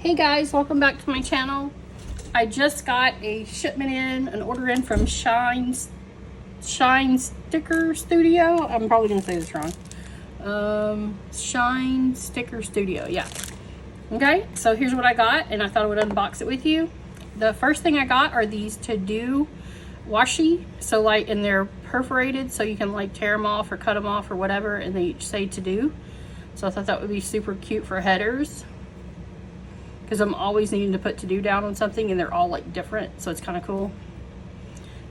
Hey guys, welcome back to my channel. I just got a shipment in, an order in from Shine Sticker Studio. I'm probably gonna say this wrong. Shine Sticker Studio, yeah. Okay, so here's what I got, and I thought I would unbox it with you. The first thing I got are these to-do washi. So like, and they're perforated, so you can like tear them off or cut them off or whatever, and they each say to-do. So I thought that would be super cute for headers, because I'm always needing to put to-do down on something, and they're all like different, so it's kind of cool.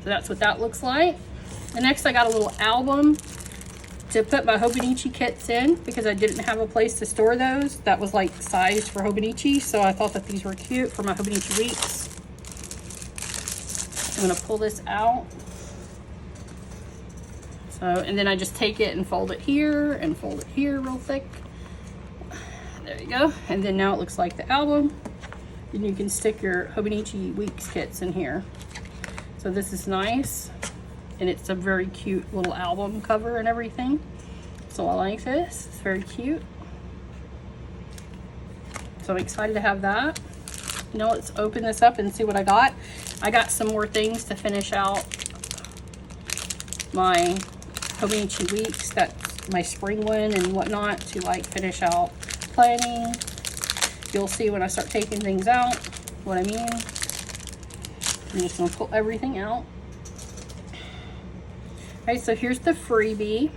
So that's what that looks like. And next I got a little album to put my Hobonichi kits in, because I didn't have a place to store those that was like sized for Hobonichi, so I thought that these were cute for my Hobonichi weeks. I'm gonna pull this out. So, and then I just take it and fold it here and fold it here real thick. There you go. And then now it looks like the album. And you can stick your Hobonichi Weeks kits in here. So this is nice. And it's a very cute little album cover and everything. So I like this. It's very cute. So I'm excited to have that. Now let's open this up and see what I got. I got some more things to finish out my Hobonichi Weeks. That's my spring one and whatnot, to like finish out planning. You'll see when I start taking things out what I mean. I'm just gonna pull everything out. Okay, so here's the freebie.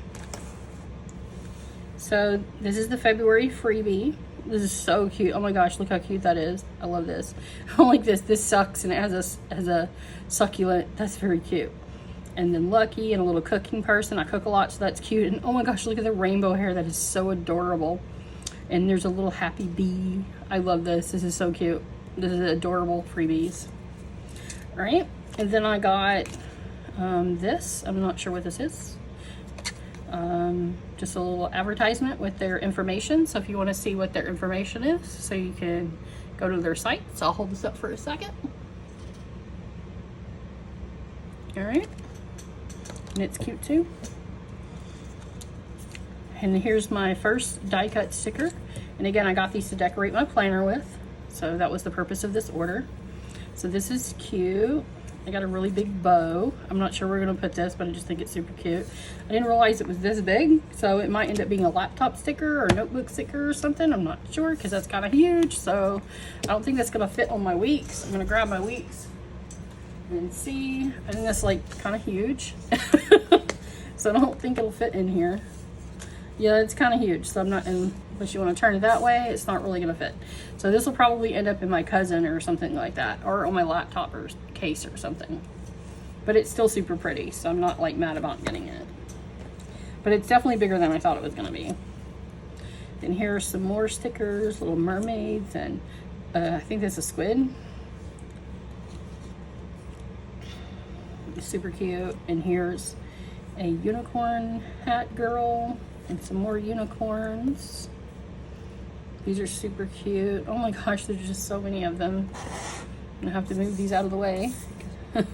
So this is the February freebie. This is so cute. Oh my gosh, look how cute that is. I love this. I like this. This sucks, and it has a succulent. That's very cute. And then Lucky and a little cooking person. I cook a lot, so that's cute. And oh my gosh, look at the rainbow hair. That is so adorable. And there's a little happy bee. I love this. This is so cute. This is adorable freebies. All right. And then I got this. I'm not sure what this is. Just a little advertisement with their information. So if you want to see what their information is, so you can go to their site. So I'll hold this up for a second. All right. And it's cute too. And here's my first die cut sticker. And again, I got these to decorate my planner with. So that was the purpose of this order. So this is cute. I got a really big bow. I'm not sure where we're gonna put this, but I just think it's super cute. I didn't realize it was this big, so it might end up being a laptop sticker or notebook sticker or something. I'm not sure, because that's kind of huge. So I don't think that's gonna fit on my weeks. I'm gonna grab my weeks and see. I think that's like kind of huge. So I don't think it'll fit in here. Yeah, it's kind of huge, so I'm not in, unless you want to turn it that way, it's not really going to fit. So this will probably end up in my cousin or something like that, or on my laptop or case or something. But it's still super pretty, so I'm not like mad about getting it. But it's definitely bigger than I thought it was going to be. Then here are some more stickers, little mermaids, and I think that's a squid. It's super cute. And here's a unicorn hat girl. And some more unicorns. These are super cute. Oh my gosh, there's just so many of them. I'm gonna have to move these out of the way so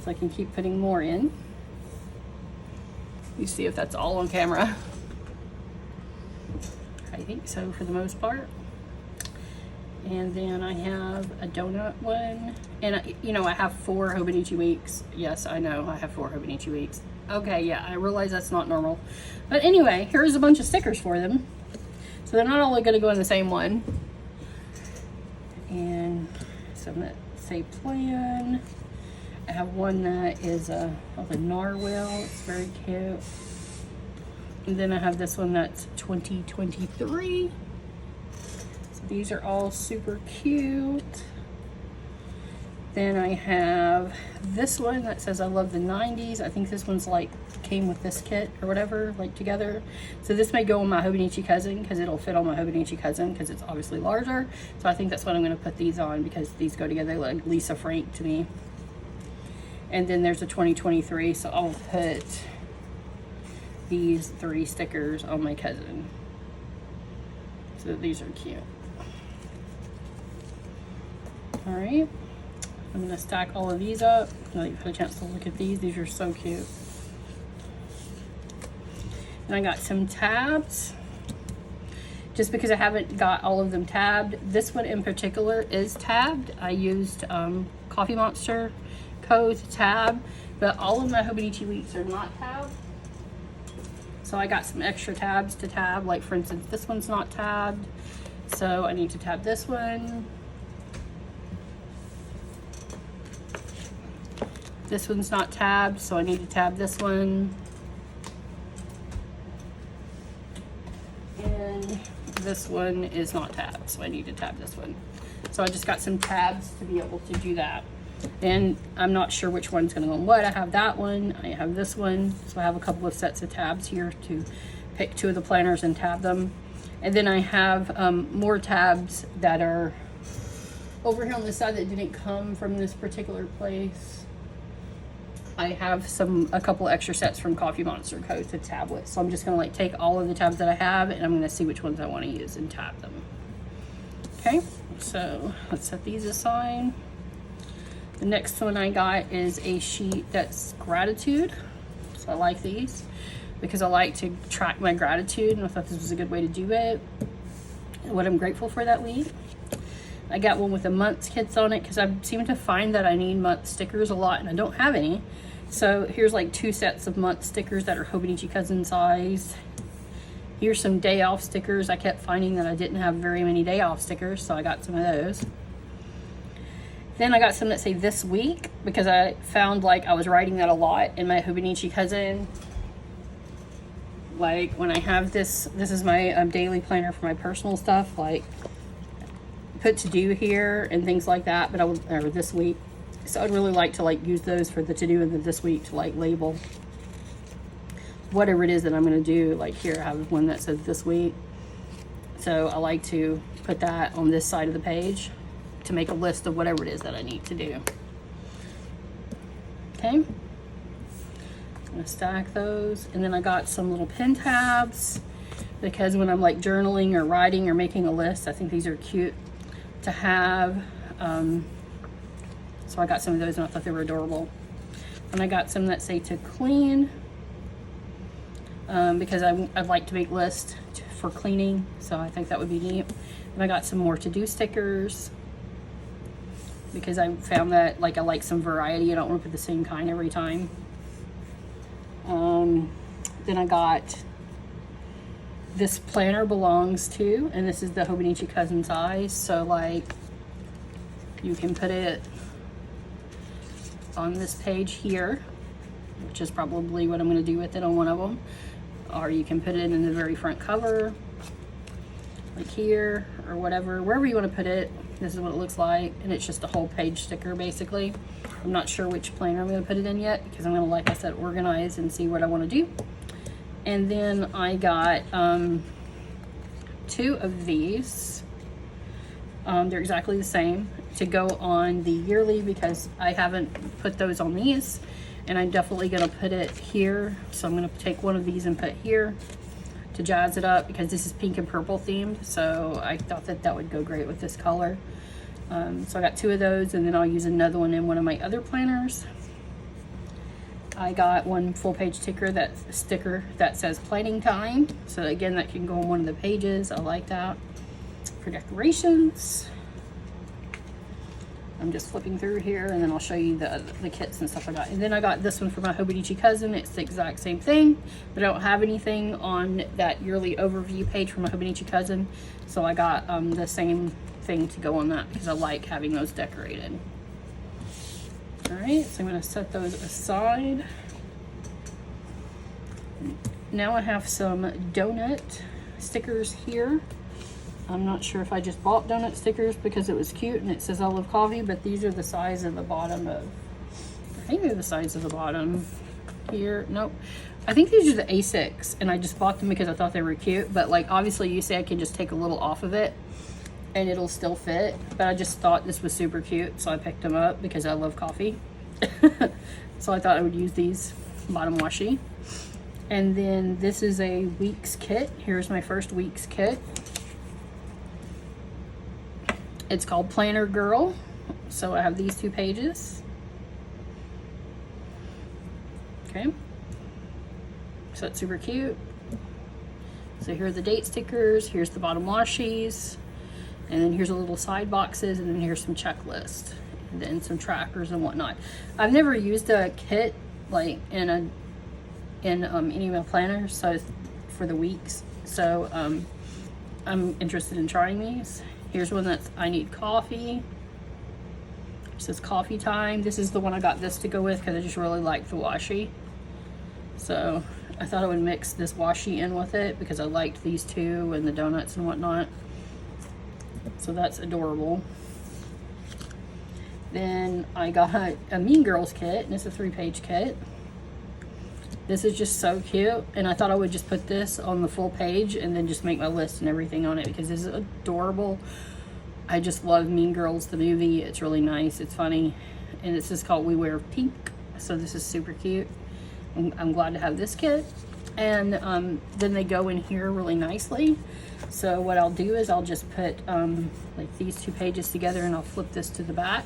I can keep putting more in. You see if that's all on camera. I think so for the most part. And then I have a donut one. And you know, I have 4 Hobonichi Weeks. Yes, I know, I have 4 Hobonichi Weeks. Okay, yeah, I realize that's not normal. But anyway, here's a bunch of stickers for them. So they're not only gonna go in the same one. And so I'm gonna say plan. I have one that is the narwhal. It's very cute. And then I have this one that's 2023. So these are all super cute. Then I have this one that says I love the 90s. I think this one's like came with this kit or whatever, like together. So this may go on my Hobonichi cousin, because it'll fit on my Hobonichi cousin, because it's obviously larger. So I think that's what I'm gonna put these on, because these go together like Lisa Frank to me. And then there's a 2023, so I'll put these 3 stickers on my cousin. So these are cute. All right. I'm gonna stack all of these up. Now that you've had a chance to look at these, these are so cute. And I got some tabs. just because I haven't got all of them tabbed. This one in particular is tabbed. I used Coffee Monster code to tab, but all of my Hobonichi weeks are not tabbed. So I got some extra tabs to tab. Like for instance, this one's not tabbed, so I need to tab this one. This one's not tabbed, so I need to tab this one. And this one is not tabbed, so I need to tab this one. So I just got some tabs to be able to do that. And I'm not sure which one's gonna go on what. I have that one, I have this one. So I have a couple of sets of tabs here to pick 2 of the planners and tab them. And then I have more tabs that are over here on the side that didn't come from this particular place. I have a couple extra sets from Coffee Monster Code to tab with. So I'm just gonna like take all of the tabs that I have and I'm gonna see which ones I wanna use and tab them. Okay, so let's set these aside. The next one I got is a sheet that's gratitude. So I like these because I like to track my gratitude, and I thought this was a good way to do it. What I'm grateful for that week. I got one with the months kits on it because I seem to find that I need month stickers a lot and I don't have any. So here's like 2 sets of month stickers that are Hobonichi cousin size. Here's some day off stickers. I kept finding that I didn't have very many day off stickers, so I got some of those. Then I got some that say this week because I found like I was writing that a lot in my Hobonichi cousin. Like when I have this is my daily planner for my personal stuff, like put to do here and things like that, but or this week. So I'd really like to like use those for the to do and the this week to like label whatever it is that I'm gonna do. Like here I have one that says this week. So I like to put that on this side of the page to make a list of whatever it is that I need to do. Okay, I'm gonna stack those. And then I got some little pen tabs because when I'm like journaling or writing or making a list, I think these are cute to have. So I got some of those and I thought they were adorable. And I got some that say to clean because I'd like to make lists for cleaning, so I think that would be neat. And I got some more to do stickers because I found that like I like some variety. I don't want to put the same kind every time. Then I got this planner belongs to, and this is the Hobonichi cousin size. So like you can put it on this page here, which is probably what I'm going to do with it on one of them, or you can put it in the very front cover, like here or whatever, wherever you want to put it. This is what it looks like, and it's just a whole page sticker basically. I'm not sure which planner I'm going to put it in yet because I'm going to, like I said, organize and see what I want to do. And then I got 2 of these. They're exactly the same to go on the yearly because I haven't put those on these, and I'm definitely going to put it here. So I'm going to take one of these and put here to jazz it up because this is pink and purple themed, so I thought that that would go great with this color. So I got 2 of those, and then I'll use another one in one of my other planners. I got one full page sticker that says planning time, so again that can go on one of the pages. I like that for decorations. I'm just flipping through here and then I'll show you the kits and stuff I got. And then I got this one for my Hobonichi cousin. It's the exact same thing, but I don't have anything on that yearly overview page for my Hobonichi cousin. So I got the same thing to go on that because I like having those decorated. All right, so I'm gonna set those aside. Now I have some donut stickers here. I'm not sure if I just bought donut stickers because it was cute and it says I love coffee, but these are the size of the bottom of, I think they're the size of the bottom here. Nope. I think these are the A6 and I just bought them because I thought they were cute, but like obviously you say I can just take a little off of it and it'll still fit, but I just thought this was super cute, so I picked them up because I love coffee. So I thought I would use these bottom washi. And then this is a week's kit. Here's my first week's kit. It's called Planner Girl. So I have these 2 pages. Okay. So it's super cute. So here are the date stickers, here's the bottom washies, and then here's a little side boxes, and then here's some checklists, and then some trackers and whatnot. I've never used a kit like in any of my planners, so for the weeks. So I'm interested in trying these. Here's one that's I need coffee. It says coffee time. This is the one I got this to go with because I just really like the washi. So I thought I would mix this washi in with it because I liked these two and the donuts and whatnot. So that's adorable. Then I got a Mean Girls kit, and it's a 3-page kit. This is just so cute, and I thought I would just put this on the full page and then just make my list and everything on it because this is adorable. I just love Mean Girls, the movie. It's really nice, it's funny, and this is called We Wear Pink, so this is super cute. I'm glad to have this kit. And then they go in here really nicely. So what I'll do is I'll just put like these 2 pages together, and I'll flip this to the back,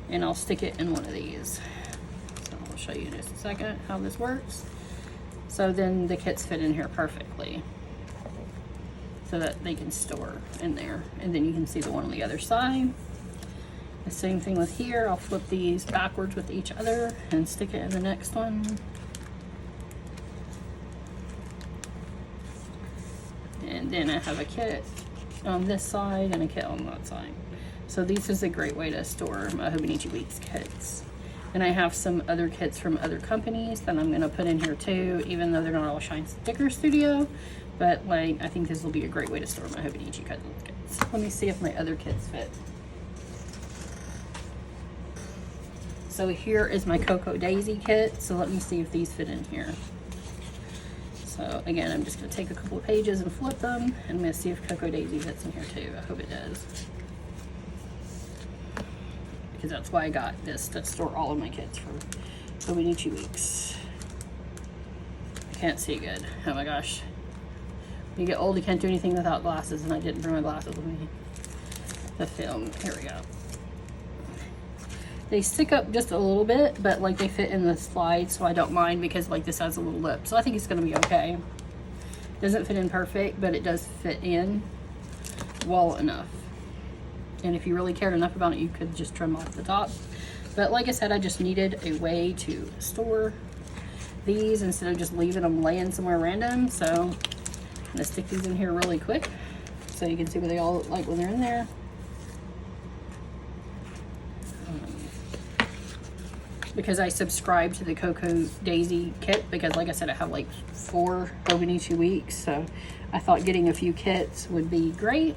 and I'll stick it in one of these. So I'll show you in just a second how this works. So then the kits fit in here perfectly so that they can store in there. And then you can see the one on the other side. The same thing with here. I'll flip these backwards with each other and stick it in the next one. And then I have a kit on this side and a kit on that side. So this is a great way to store my Hobonichi Weeks kits. And I have some other kits from other companies that I'm gonna put in here too, even though they're not all Shine Sticker Studio. But like, I think this will be a great way to store my Hobonichi kits. Let me see if my other kits fit. So here is my Cocoa Daisy kit. So let me see if these fit in here. So again, I'm just gonna take a couple of pages and flip them, and I'm gonna see if Cocoa Daisy fits in here too. I hope it does. Because that's why I got this, to store all of my kits for Hobonichi Weeks. I can't see good. Oh my gosh. When you get old, you can't do anything without glasses, and I didn't bring my glasses with me. The film, here we go. They stick up just a little bit, but like they fit in the slide, so I don't mind because like this has a little lip. So I think it's gonna be okay. Doesn't fit in perfect, but it does fit in well enough. And if you really cared enough about it, you could just trim off the top. But like I said, I just needed a way to store these instead of just leaving them laying somewhere random. So I'm gonna stick these in here really quick so you can see what they all look like when they're in there. Because I subscribe to the Cocoa Daisy kit, because like I said, I have like 4 Hobonichi Weeks, so I thought getting a few kits would be great.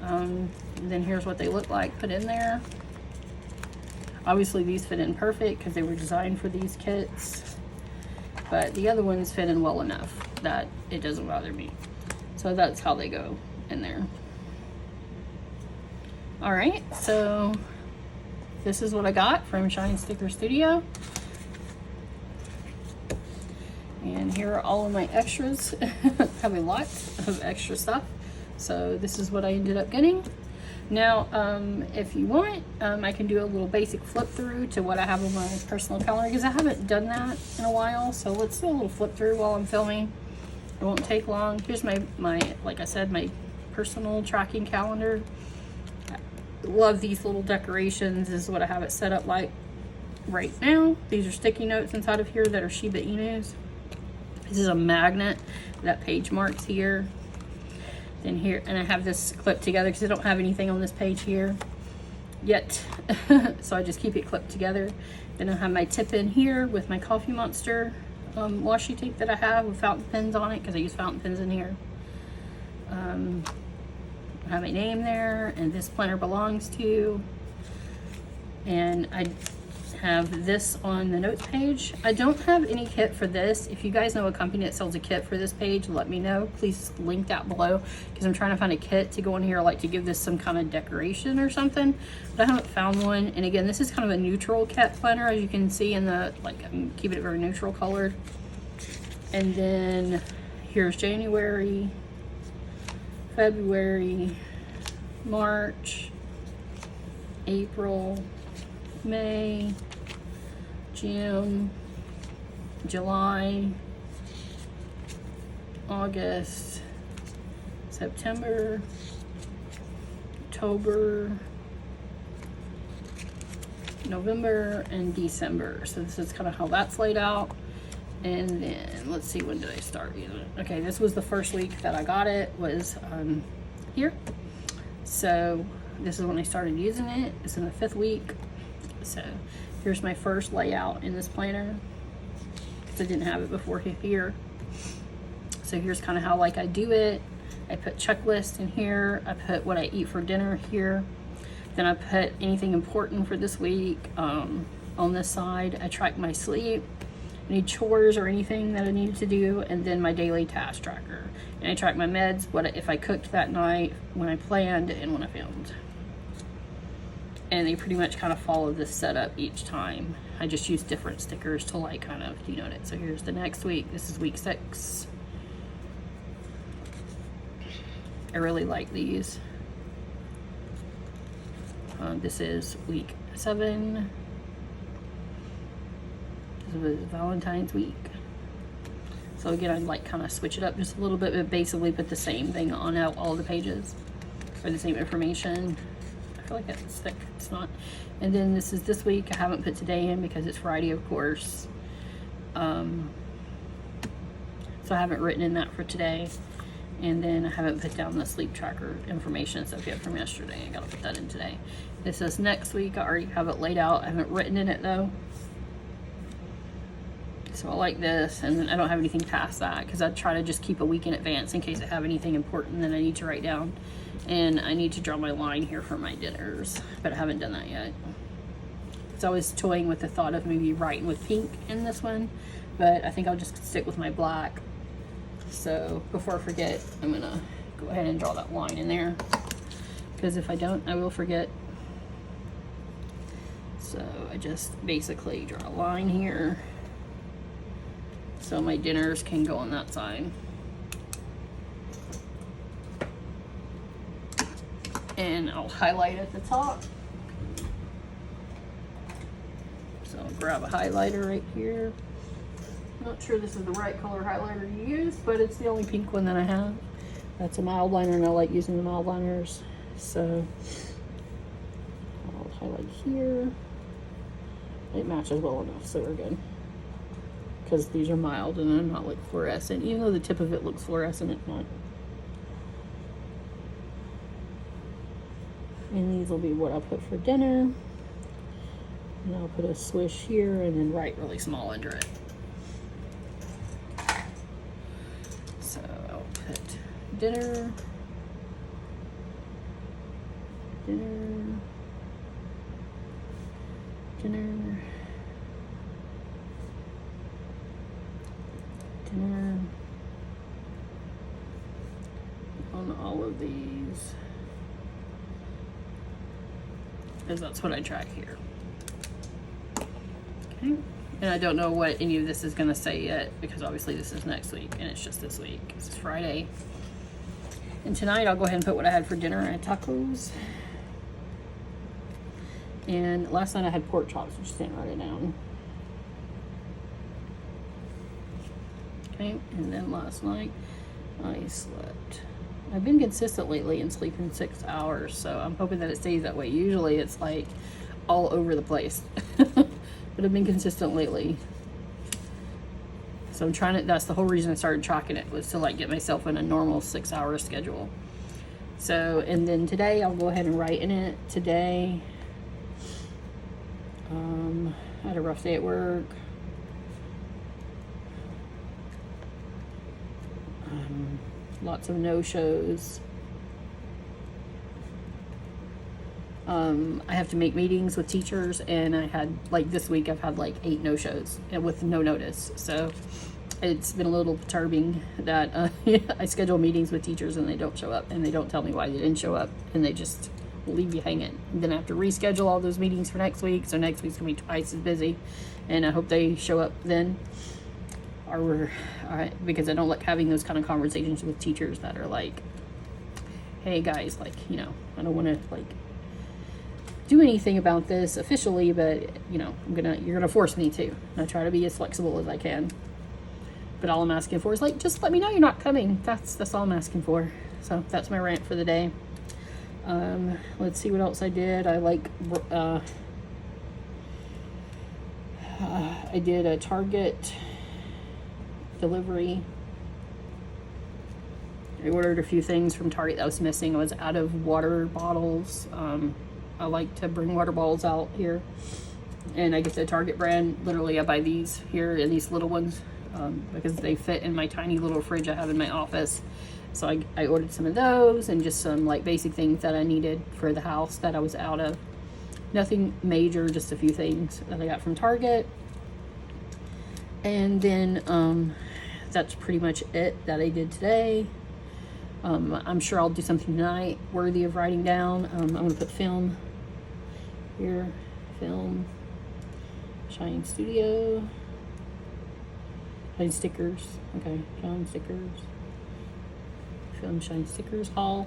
Then here's what they look like put in there. Obviously these fit in perfect because they were designed for these kits, but the other ones fit in well enough that it doesn't bother me. So that's how they go in there. All right, so this is what I got from Shine Sticker Studio. And here are all of my extras. I have a lot of extra stuff. So this is what I ended up getting. Now, if you want, I can do a little basic flip through to what I have on my personal calendar, because I haven't done that in a while. So let's do a little flip through while I'm filming. It won't take long. Here's my like I said, my personal tracking calendar. Love these little decorations. This is what I have it set up like right now. These are sticky notes inside of here that are Shiba Inus. This is a magnet that page marks here. Then here, and I have this clipped together because I don't have anything on this page here yet. So I just keep it clipped together. Then I have my tip in here with my Coffee Monster washi tape that I have with fountain pens on it, because I use fountain pens in here. I have my name there, and this planner belongs to. And I have this on the notes page. I don't have any kit for this. If you guys know a company that sells a kit for this page, let me know. Please link that below, because I'm trying to find a kit to go in here, like to give this some kind of decoration or something, but I haven't found one. And again, this is kind of a neutral cat planner, as you can see in the, like, I'm keeping it very neutral colored. And then here's January, February, March, April, May, June, July, August, September, October, November, and December. So this is kind of how that's laid out. And then let's see, when did I start using it? Okay, this was the first week that I got it, was here. So this is when I started using it. It's in the 5th week. So here's my first layout in this planner, because I didn't have it before here. So here's kind of how like I do it. I put checklists in here. I put what I eat for dinner here. Then I put anything important for this week on this side. I track my sleep, any chores or anything that I needed to do, and then my daily task tracker. And I track my meds, what if I cooked that night, when I planned, and when I filmed. And they pretty much kind of follow this setup each time. I just use different stickers to like kind of denote it. So here's the next week. This is week 6. I really like these. This is week 7. This was Valentine's week. So again, I'd like kind of switch it up just a little bit, but basically put the same thing on all the pages, or the same information. I feel like that's thick. It's not. And then this is this week. I haven't put today in because it's Friday, of course. So I haven't written in that for today. And then I haven't put down the sleep tracker information stuff yet from yesterday. I gotta put that in today. This is next week. I already have it laid out. I haven't written in it though. So I like this, and then I don't have anything past that because I try to just keep a week in advance in case I have anything important that I need to write down. And I need to draw my line here for my dinners, but I haven't done that yet. So I was toying with the thought of maybe writing with pink in this one, but I think I'll just stick with my black. So before I forget, I'm gonna go ahead and draw that line in there, because if I don't, I will forget. So I just basically draw a line here so my dinners can go on that side. And I'll highlight at the top. So I'll grab a highlighter right here. Not sure this is the right color highlighter to use, but it's the only pink one that I have. That's a mild liner, and I like using the mild liners. So I'll highlight here. It matches well enough, so we're good. Because these are mild and they're not like fluorescent. Even though the tip of it looks fluorescent, it's not. And these will be what I put for dinner. And I'll put a swish here and then write really small under it. So I'll put dinner, dinner, dinner, dinner on all of these, because that's what I track here. Okay, and I don't know what any of this is going to say yet, because obviously this is next week and it's just this week. This is Friday. And tonight I'll go ahead and put what I had for dinner. I had tacos. And last night I had pork chops. I just didn't write it down. Okay, and then last night I slept. I've been consistent lately in sleeping 6 hours, so I'm hoping that it stays that way. Usually it's like all over the place. But I've been consistent lately. So I'm trying to, that's the whole reason I started tracking it, was to like get myself in a normal 6 hour schedule. So, and then today I'll go ahead and write in it. Today, I had a rough day at work. Lots of no-shows. I have to make meetings with teachers, and I had, like this week, I've had like 8 no-shows with no notice. So it's been a little perturbing that I schedule meetings with teachers and they don't show up, and they don't tell me why they didn't show up, and they just leave you hanging. And then I have to reschedule all those meetings for next week, so next week's gonna be twice as busy, and I hope they show up then. Or because I don't like having those kind of conversations with teachers that are like, hey guys, like, you know, I don't want to like do anything about this officially, but you know, you're gonna force me to. And I try to be as flexible as I can. But all I'm asking for is like, just let me know you're not coming. That's all I'm asking for. So that's my rant for the day. Let's see what else I did. I did a Target delivery. I ordered a few things from Target that was missing. I was out of water bottles. I like to bring water bottles out here. And I get the Target brand. Literally, I buy these here and these little ones because they fit in my tiny little fridge I have in my office. So I ordered some of those and just some like basic things that I needed for the house that I was out of. Nothing major, just a few things that I got from Target. And then that's pretty much it that I did today. I'm sure I'll do something tonight worthy of writing down. I'm going to put film here. Film. Shine Studio. Shine Stickers. Okay, Shine Stickers. Film Shine Stickers haul.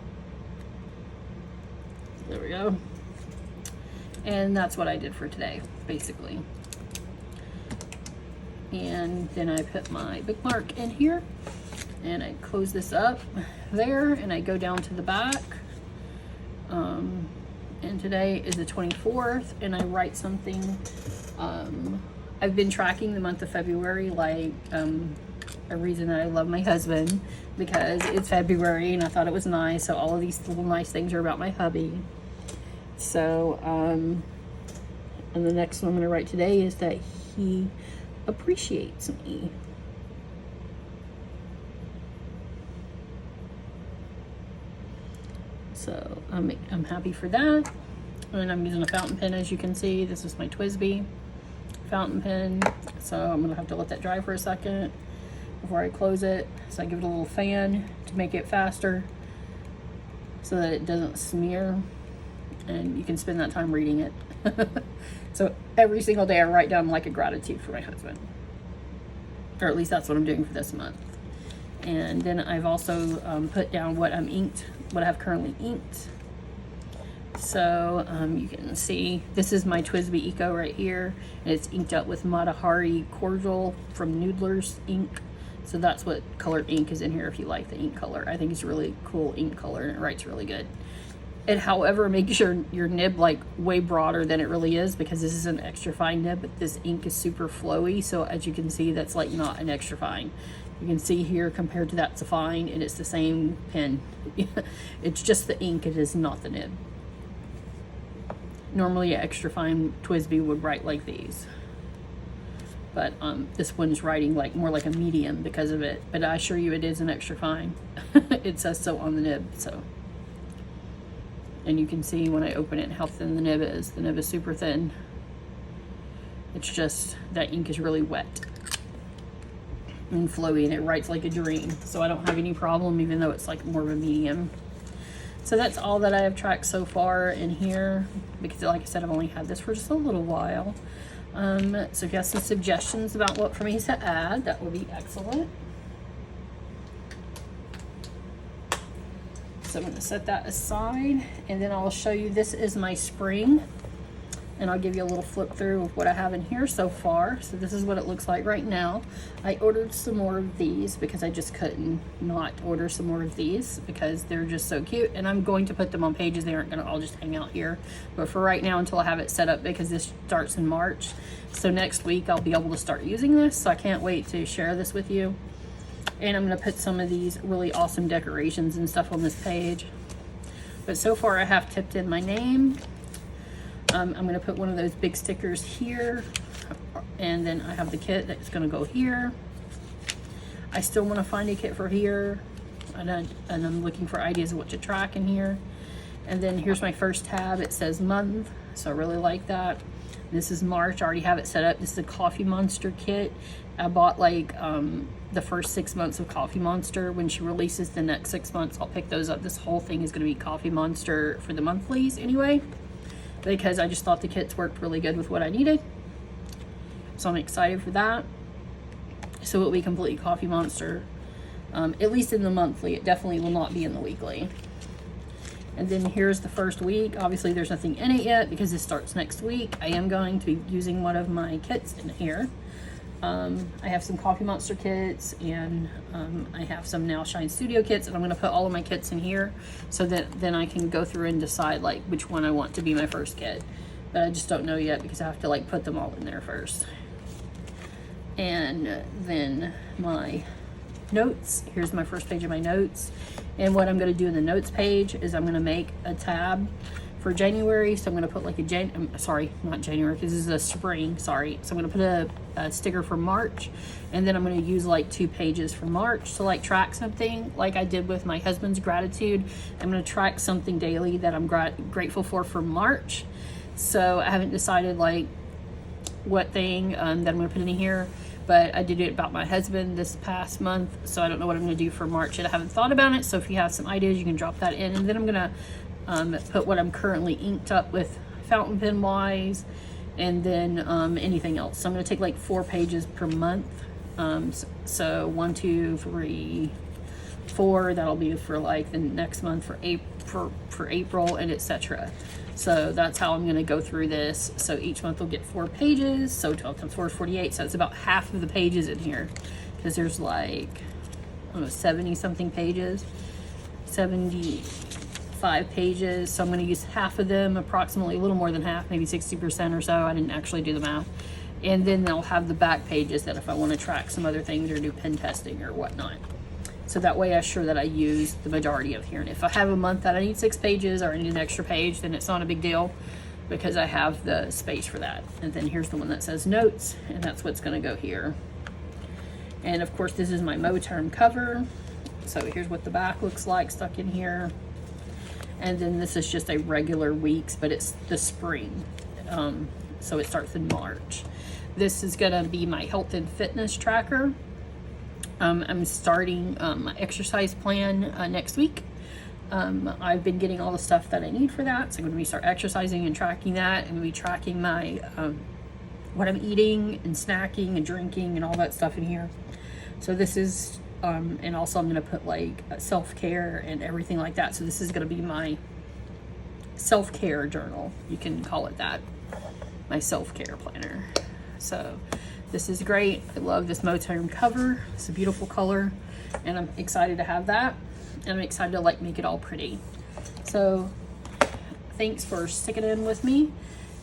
There we go. And that's what I did for today, basically. And then I put my bookmark in here. And I close this up there and I go down to the back. And today is the 24th and I write something. I've been tracking the month of February like a reason that I love my husband, because it's February and I thought it was nice. So all of these little nice things are about my hubby. So, and the next one I'm going to write today is that he appreciates me. So I'm happy for that. And I'm using a fountain pen, as you can see. This is my TWSBI fountain pen. So I'm gonna have to let that dry for a second before I close it. So I give it a little fan to make it faster so that it doesn't smear. And you can spend that time reading it. So every single day I write down like a gratitude for my husband. Or at least that's what I'm doing for this month. And then I've also put down what I have currently inked. So you can see this is my TWSBI Eco right here, and it's inked up with Matahari Cordial from Noodler's ink. So that's what colored ink is in here if you like the ink color. I think it's a really cool ink color and it writes really good. It, however, makes your nib like way broader than it really is, because this is an extra fine nib, but this ink is super flowy. So as you can see, that's like not an extra fine. You can see here compared to that's a fine, and it's the same pen. It's just the ink, it is not the nib. Normally an extra fine TWSBI would write like these. But this one's writing like more like a medium because of it. But I assure you it is an extra fine. It says so on the nib, so. And you can see when I open it how thin the nib is. The nib is super thin. It's just that ink is really wet and flowy, and it writes like a dream. So I don't have any problem, even though it's like more of a medium. So that's all that I have tracked so far in here, because like I said, I've only had this for just a little while. So if you have some suggestions about what for me to add, that would be excellent. So I'm going to set that aside, and then I'll show you, this is my spring, and I'll give you a little flip through of what I have in here so far. So this is what it looks like right now. I ordered some more of these because I just couldn't not order some more of these because they're just so cute, and I'm going to put them on pages. They aren't going to all just hang out here, but for right now, until I have it set up, because this starts in March, so next week I'll be able to start using this. So I can't wait to share this with you. And I'm going to put some of these really awesome decorations and stuff on this page. But so far I have tipped in my name. I'm going to put one of those big stickers here. And then I have the kit that's going to go here. I still want to find a kit for here. And I'm looking for ideas of what to track in here. And then here's my first tab. It says month. So I really like that. This is March. I already have it set up. This is a Coffee Monster kit. I bought like the first 6 months of Coffee Monster. When she releases the next 6 months, I'll pick those up. This whole thing is going to be Coffee Monster for the monthlies anyway, because I just thought the kits worked really good with what I needed. So I'm excited for that. So it'll be completely Coffee Monster, at least in the monthly. It definitely will not be in the weekly. And then here's the first week. Obviously there's nothing in it yet because this starts next week. I am going to be using one of my kits in here. I have some Coffee Monster kits, and I have some Now Shine Studio kits, and I'm going to put all of my kits in here so that then I can go through and decide like which one I want to be my first kit. But I just don't know yet because I have to like put them all in there first. And then my notes. Here's my first page of my notes. And what I'm going to do in the notes page is I'm going to make a tab for January. So I'm going to put like sorry, not January, because this is a spring, sorry. So I'm going to put a sticker for March, and then I'm going to use like 2 pages for March to like track something like I did with my husband's gratitude. I'm going to track something daily that I'm grateful for March. So I haven't decided like what thing that I'm going to put in here, but I did it about my husband this past month, so I don't know what I'm going to do for March yet. I haven't thought about it, so if you have some ideas, you can drop that in. And then I'm going to put what I'm currently inked up with fountain pen wise, and then anything else. So I'm going to take like 4 pages per month. So 1, 2, 3, 4. That'll be for like the next month for April and etc. So that's how I'm going to go through this. So each month will get 4 pages. So 12 times 4 is 48. So it's about half of the pages in here, because there's like, I don't know, 70 something pages, 75 pages. So I'm going to use half of them, approximately a little more than half, maybe 60% or so. I didn't actually do the math. And then they'll have the back pages that if I want to track some other things or do pen testing or whatnot. So that way I'm sure that I use the majority of here. And if I have a month that I need 6 pages or I need an extra page, then it's not a big deal because I have the space for that. And then here's the one that says notes, and that's what's going to go here. And of course, this is my Moterm cover. So here's what the back looks like stuck in here. And then this is just a regular weeks, but it's the spring. So it starts in March. This is going to be my health and fitness tracker. I'm starting my exercise plan next week. I've been getting all the stuff that I need for that. So I'm going to start exercising and tracking that. I'm going to be tracking my what I'm eating and snacking and drinking and all that stuff in here. So this is, and also I'm going to put like self-care and everything like that. So this is going to be my self-care journal. You can call it that. My self-care planner. So this is great. I love this Moterm cover. It's a beautiful color, and I'm excited to have that, and I'm excited to like make it all pretty. So thanks for sticking in with me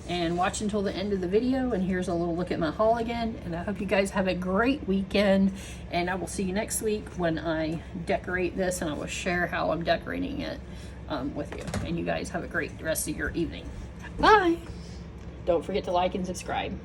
and watch until the end of the video. And here's a little look at my haul again, and I hope you guys have a great weekend, and I will see you next week when I decorate this, and I will share how I'm decorating it with you. And you guys have a great rest of your evening. Bye. Don't forget to like and subscribe.